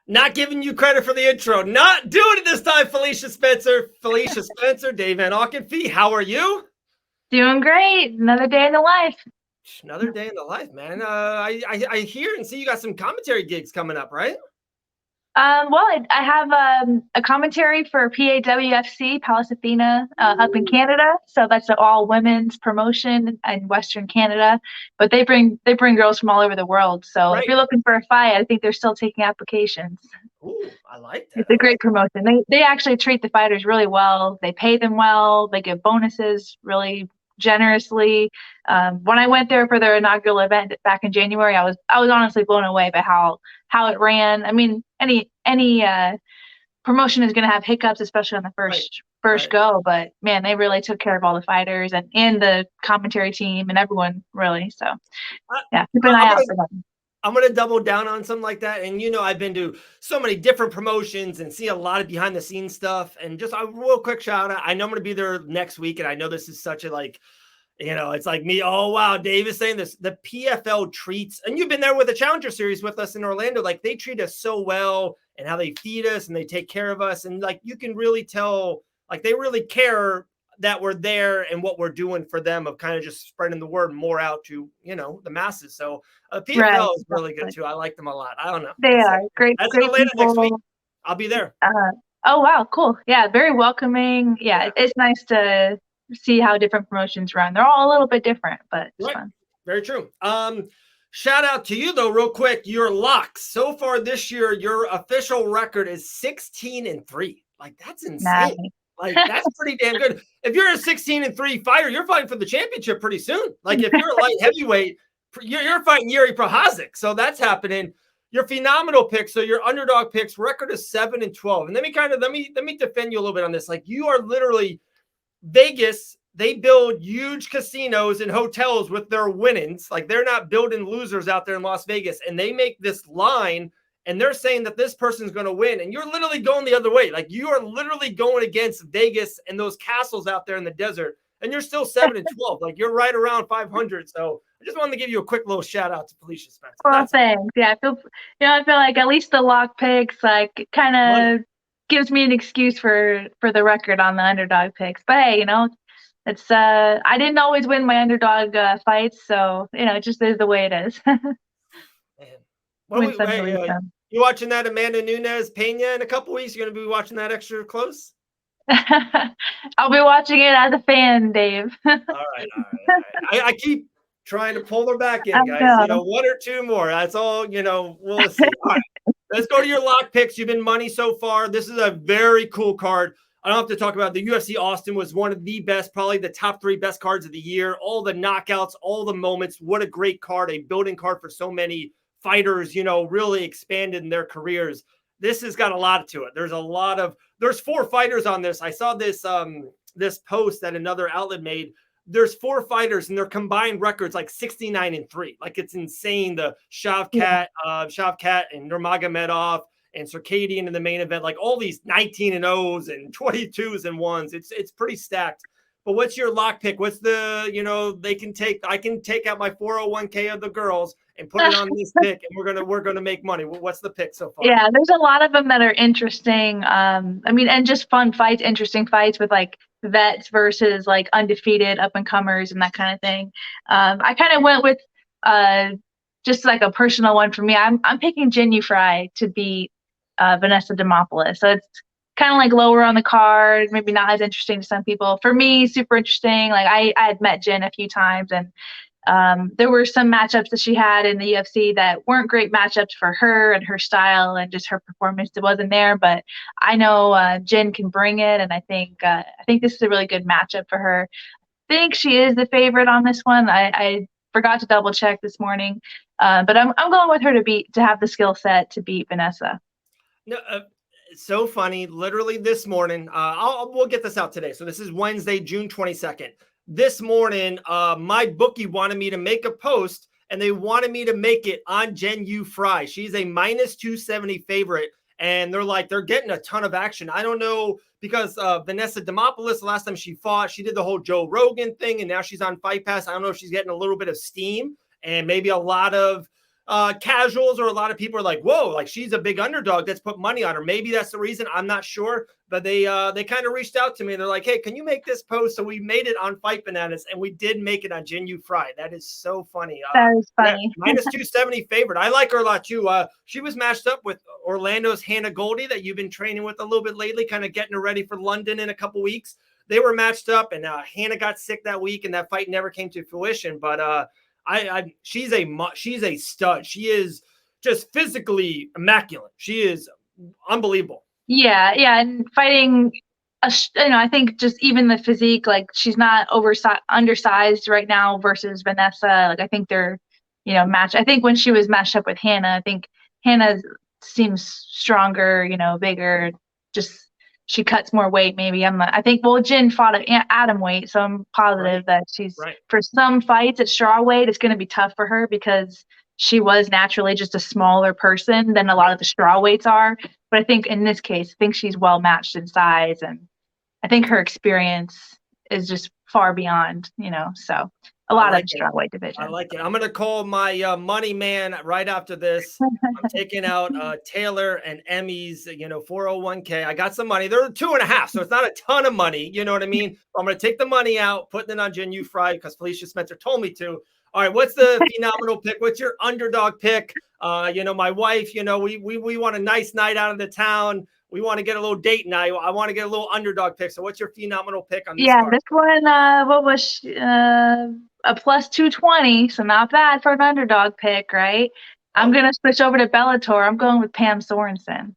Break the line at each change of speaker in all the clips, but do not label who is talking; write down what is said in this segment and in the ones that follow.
Not giving you credit for the intro. Not doing it this time, Felicia Spencer. Felicia Spencer, Dave Van Aukenfee. How are you?
Doing great. Another day in the life.
Another day in the life, man. I hear and see you got some commentary gigs coming up, right?
I have a commentary for PAWFC, Palace Athena, up in Canada. So that's an all women's promotion in Western Canada. But they bring girls from all over the world. So if
Right.
you're looking for a fight, I think they're still taking applications.
Ooh, I like that.
It's a
I like
great promotion. They actually treat the fighters really well. They pay them well. They give bonuses really generously. When I went there for their inaugural event back in January, I was honestly blown away by how it ran. I mean, any promotion is going to have hiccups, especially on the
right,
first
right.
go. But man, they really took care of all the fighters and the commentary team and everyone really. So
I,
yeah, keep an
I'm
eye
gonna
out for them.
I'm gonna double down on something like that. And I've been to so many different promotions and see a lot of behind the scenes stuff. And just a real quick shout out. I know I'm gonna be there next week, and I know this is such a it's like me. Oh, wow. Dave is saying this. The PFL treats, and you've been there with the Challenger Series with us in Orlando. Like, they treat us so well and how they feed us and they take care of us. And, like, you can really tell, like, they really care that we're there and what we're doing for them of kind of just spreading the word more out to, the masses. So,
Right,
PFL is really good,
exactly.
too. I like them a lot. I don't know.
They are great,
That's in
great
Atlanta next week.
people.
I'll be there.
Oh wow, cool. Yeah, very welcoming. Yeah,
Yeah.
it's nice to see how different promotions run. They're all a little bit different, but it's
Right.
fun.
Very true. Shout out to you though, real quick. Your locks so far this year, your official record is 16-3. Like, that's insane.
Nice.
Like, that's pretty damn good. If you're a 16-3 fighter, you're fighting for the championship pretty soon. Like, if you're a light heavyweight, you're fighting Yuri Prohazic. So that's happening. Your phenomenal picks, so your underdog picks record is 7-12. And let me defend you a little bit on this. Like, you are literally Vegas. They build huge casinos and hotels with their winnings. Like, they're not building losers out there in Las Vegas. And they make this line and they're saying that this person's going to win. And you're literally going the other way. Like, you are literally going against Vegas and those castles out there in the desert. And you're still 7-12. Like, you're right around 500. So I just wanted to give you a quick little shout out to Felicia Spencer.
Well, thanks. Yeah, I feel like at least the lock picks like kind of gives me an excuse for the record on the underdog picks. But hey, it's I didn't always win my underdog fights, so it just is the way it is. Win some, lose some.
You watching that Amanda Nunes Pena in a couple weeks? You're going to be watching that extra close?
I'll be watching it as a fan, Dave.
All right. I keep trying to pull her back in, guys. One or two more. That's all, we'll see. All right. Let's go to your lock picks. You've been money so far. This is a very cool card. I don't have to talk about the UFC Austin was one of the best, probably the top 3 best cards of the year. All the knockouts, all the moments. What a great card, a building card for so many fighters, really expanded in their careers. This has got a lot to it. There's 4 fighters on this. I saw this post that another outlet made. There's 4 fighters and their combined records like 69-3. Like, it's insane. The Shavkat and Nurmagomedov and Circadian in the main event, like all these 19-0s and 22s and 1s. It's pretty stacked. But what's your lock pick? What's the, I can take out my 401k of the girls and put it on this pick, and we're gonna make money. What's the pick so far?
Yeah, there's a lot of them that are interesting. And just fun fights, interesting fights with like vets versus like undefeated up and comers and that kind of thing. I kind of went with just like a personal one for me. I'm picking Jin Fry to beat Vanessa Demopoulos. So it's kind of like lower on the card, maybe not as interesting to some people. For me, super interesting. Like I had met Jen a few times, and there were some matchups that she had in the UFC that weren't great matchups for her and her style and just her performance. It wasn't there, but I know Jen can bring it, and I think this is a really good matchup for her. I think she is the favorite on this one. I forgot to double check this morning, but I'm going with her to have the skill set to beat Vanessa.
No, so funny. Literally this morning, we'll get this out today. So this is Wednesday, June 22nd. This morning, my bookie wanted me to make a post, and they wanted me to make it on Jin Fry. She's a -270 favorite, and they're getting a ton of action. I don't know, because Vanessa Demopoulos, the last time she fought, she did the whole Joe Rogan thing, and now she's on Fight Pass. I don't know if she's getting a little bit of steam and maybe a lot of casuals or a lot of people are like, whoa, like she's a big underdog. Let's put money on her. Maybe that's the reason. I'm not sure. But they kind of reached out to me and they're like, hey, can you make this post? So we made it on Fight Bananas and we did make it on Jin Yu Fry. That is so funny.
That is funny.
Yeah, -270 favorite. I like her a lot too. She was matched up with Orlando's Hannah Goldie that you've been training with a little bit lately, kind of getting her ready for London in a couple weeks. They were matched up and Hannah got sick that week and that fight never came to fruition. But she's a stud. She is just physically immaculate. She is unbelievable.
Yeah, and fighting, I think just even the physique, like she's not undersized right now versus Vanessa. Like I think they're, matched. I think when she was matched up with Hannah, I think Hannah seems stronger, bigger. Just she cuts more weight. Maybe I think Jin fought at atom weight, so I'm positive that she's for some fights at straw weight. It's going to be tough for her because she was naturally just a smaller person than a lot of the straw weights are. But I think in this case, I think she's well matched in size, and I think her experience is just far beyond, so a lot of the strawweight division.
I like it. I'm going to call my money man right after this. I'm taking out Taylor and Emmy's, 401k. I got some money. They're 2.5, so it's not a ton of money. You know what I mean? I'm going to take the money out, putting it on Jin Yu Fry because Felicia Spencer told me to. All right, what's the phenomenal pick? What's your underdog pick? My wife, we want a nice night out of the town. We want to get a little date night. I want to get a little underdog pick. So what's your phenomenal pick on this card?
This one, what was a +220, so not bad for an underdog pick, right? I'm going to switch over to Bellator. I'm going with Pam Sorensen.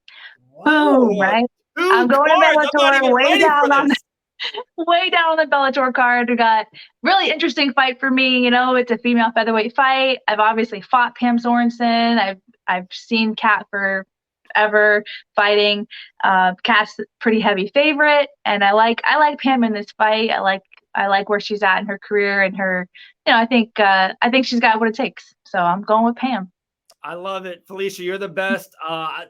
Boom, right? I'm going to Bellator way down on the Bellator card. We got really interesting fight for me. It's a female featherweight fight. I've obviously fought Pam Sorensen. I've seen Kat forever fighting. Kat's pretty heavy favorite, and I like Pam in this fight. I like where she's at in her career and her. I think she's got what it takes. So I'm going with Pam.
I love it, Felicia. You're the best.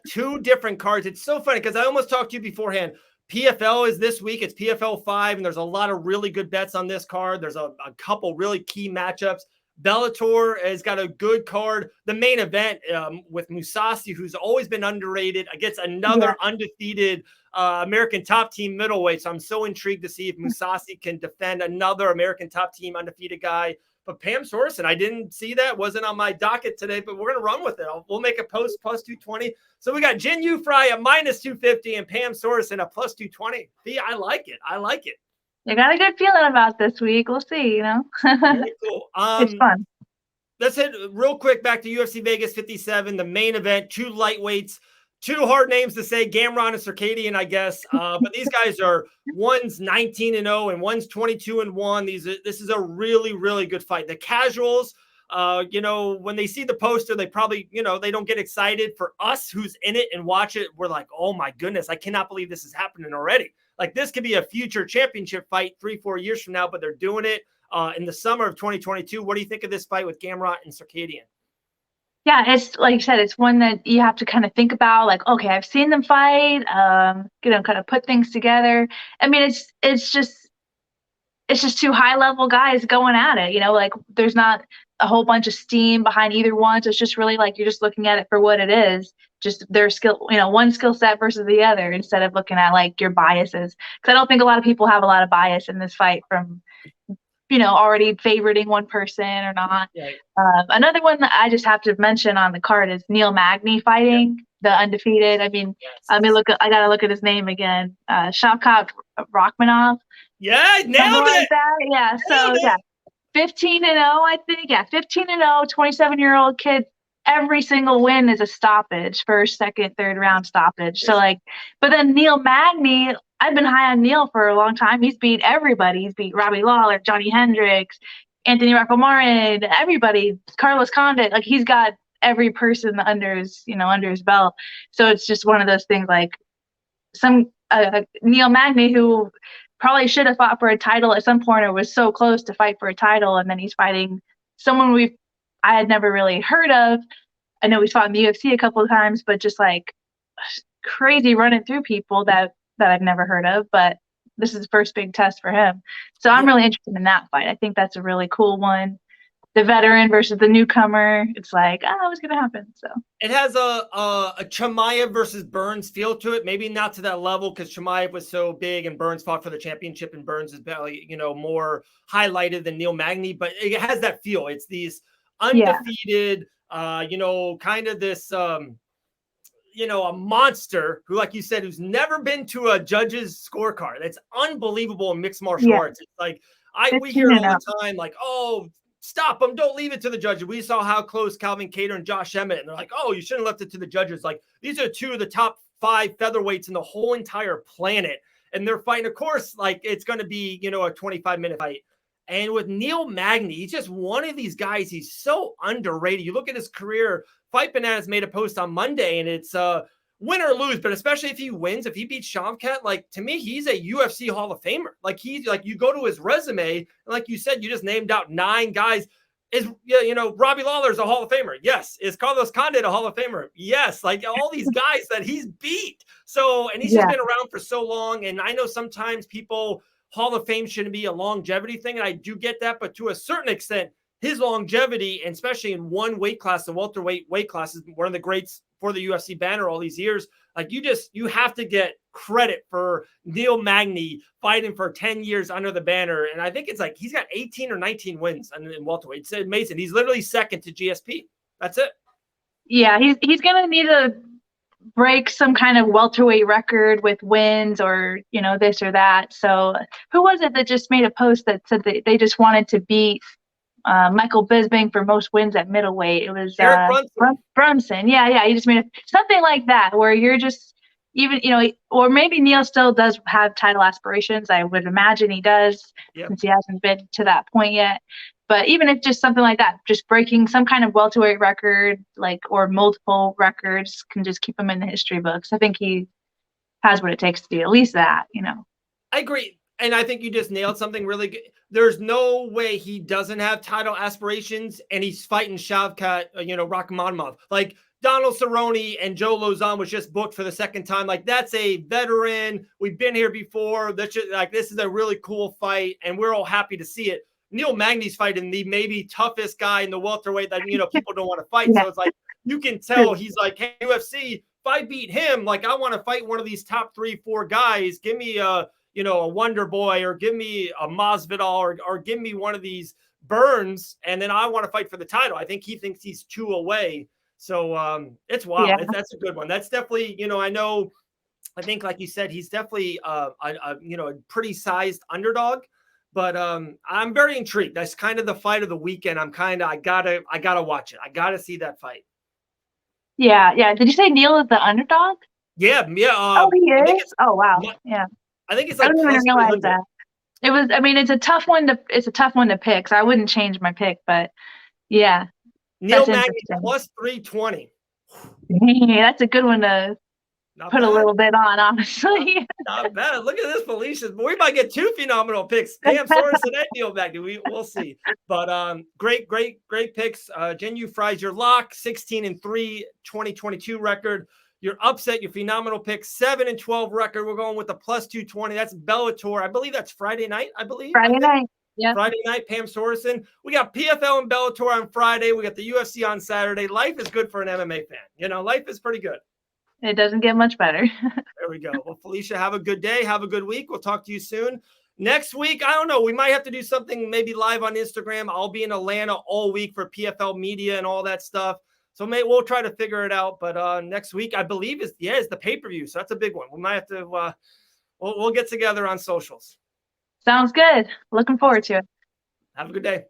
2 different cards. It's so funny because I almost talked to you beforehand. PFL is this week. It's PFL 5, and there's a lot of really good bets on this card. There's a couple really key matchups. Bellator has got a good card. The main event with Mousasi, who's always been underrated, against another undefeated American top team middleweight. So I'm so intrigued to see if Mousasi can defend another American top team undefeated guy. But Pam Sorensen, I didn't see that. Wasn't on my docket today, but we're going to run with it. We'll make a post +220. So we got Jin Yu Fry at -250 and Pam Sorensen at +220. I like it.
You got a good feeling about this week. We'll see,
Very cool.
It's fun.
Let's hit real quick back to UFC Vegas 57, the main event, 2 lightweights. 2 hard names to say, Gamrot and Circadian, I guess. But these guys are, one's 19-0 and one's 22-1. This is a really, really good fight. The casuals, when they see the poster, they probably, they don't get excited. For us who's in it and watch it, we're like, oh my goodness, I cannot believe this is happening already. Like this could be a future championship fight 3-4 years from now, but they're doing it in the summer of 2022. What do you think of this fight with Gamrot and Circadian?
Yeah, it's like you said, it's one that you have to kind of think about, like, okay, I've seen them fight, kind of put things together. I mean, it's just 2 high-level guys going at it, like there's not a whole bunch of steam behind either one. So it's just really like you're just looking at it for what it is, just their skill, one skill set versus the other, instead of looking at like your biases. Because I don't think a lot of people have a lot of bias in this fight from already favoriting one person or not.
Right.
Another one that I just have to mention on the card is Neil Magny fighting the undefeated. I mean, I gotta look at his name again. Shavkat Rakhmonov.
Yeah, nailed it.
Yeah. So 15-0, I think. Yeah, 15-0, 27-year-old kid. Every single win is a stoppage, first, second, third round stoppage. So but then Neil Magny, I've been high on Neil for a long time. He's beat everybody. He's beat Robbie Lawler, Johnny Hendricks, Anthony Rakhmonov, everybody, Carlos Condit. Like he's got every person under his belt. So it's just one of those things like some Neil Magny, who probably should have fought for a title at some point or was so close to fight for a title, and then he's fighting someone I had never really heard of. I know he's fought in the UFC a couple of times, but just like crazy running through people that I've never heard of. But this is the first big test for him. So I'm really interested in that fight. I think that's a really cool one. the veteran versus the newcomer. It's like, oh, what's gonna happen? So
it has a Chimaev versus Burns feel to it. Maybe not to that level because Chimaev was so big and Burns fought for the championship, and Burns is barely, more highlighted than Neil Magny, but it has that feel. It's these undefeated, kind of this, a monster who, like you said, who's never been to a judge's scorecard. That's unbelievable in mixed martial arts. It's like, we hear it all the time, like, oh, stop them, don't leave it to the judges. We saw how close Calvin Kattar and Josh Emmett, and they're like, oh, you shouldn't have left it to the judges. Like, these are two of the top 5 featherweights in the whole entire planet, and they're fighting. Of course, like, it's going to be, a 25-minute fight. And with Neil Magny, he's just one of these guys. He's so underrated. You look at his career. Fight Bananas made a post on Monday, and it's win or lose, but especially if he wins, if he beats Shavkat, like, to me, he's a UFC Hall of Famer. Like, he's like, you go to his resume, and like you said, you just named out 9 guys. Is, Robbie Lawler's a Hall of Famer? Yes. Is Carlos Condit a Hall of Famer? Yes. Like, all these guys that he's beat. So, and he's just been around for so long. And I know sometimes people, Hall of Fame shouldn't be a longevity thing, and I do get that, but to a certain extent, his longevity, and especially in one weight class, the welterweight weight class, is one of the greats for the UFC banner all these years. Like, you have to get credit for Neil Magny fighting for 10 years under the banner. And I think it's like he's got 18 or 19 wins in welterweight. It's amazing. He's literally second to GSP. That's it.
Yeah, he's going to need to break some kind of welterweight record with wins or, this or that. So who was it that just made a post that said that they just wanted to beat Michael Bisping for most wins at middleweight? It was Brunson. Yeah. He just made something like that where you're just even, or maybe Neil still does have title aspirations. I would imagine he does, since he hasn't been to that point yet. But even if just something like that, just breaking some kind of welterweight record, or multiple records, can just keep him in the history books. I think he has what it takes to do at least that,
I agree. And I think you just nailed something really good. There's no way he doesn't have title aspirations, and he's fighting Shavkat, Rakhmonov. Like, Donald Cerrone and Joe Lozon was just booked for the second time. Like, that's a veteran. We've been here before. This is a really cool fight, and we're all happy to see it. Neil Magny's fighting the maybe toughest guy in the welterweight that, people don't want to fight. So it's like, you can tell he's like, hey, UFC, if I beat him, like, I want to fight one of these top 3-4 guys. Give me a Wonder Boy, or give me a Masvidal, or give me one of these Burns, and then I want to fight for the title. I think he thinks he's 2 away. So it's wild.
Yeah.
That's a good one. That's definitely, I think, like you said, he's definitely a pretty sized underdog. But I'm very intrigued. That's kind of the fight of the weekend. I gotta watch it. I gotta see that fight. Yeah.
Did you say Neil is the underdog?
Yeah.
Oh, he is? Oh, wow. Yeah.
I think it's like,
I didn't even realize that. It's a tough one to pick. So I wouldn't change my pick, but yeah.
Neil Magny plus 320.
Yeah, that's a good one to put a little bit on, honestly.
Not bad. Look at this, Felicia. We might get 2 phenomenal picks. Pam Sorensen and Neil Magny. We'll see. But great picks. Jen Yu Fries, your lock, 16-3, 2022 record. Your upset, your phenomenal pick, 7-12 record. We're going with the plus 220. That's Bellator. I believe that's Friday night.
Friday night. Yeah.
Friday night, Pam Sorensen. We got PFL and Bellator on Friday. We got the UFC on Saturday. Life is good for an MMA fan. Life is pretty good.
It doesn't get much better.
There we go. Well, Felicia, have a good day. Have a good week. We'll talk to you soon. Next week, I don't know. We might have to do something maybe live on Instagram. I'll be in Atlanta all week for PFL media and all that stuff. So we'll try to figure it out. But next week, I believe is the pay-per-view. So that's a big one. We might have to we'll get together on socials.
Sounds good. Looking forward to it.
Have a good day.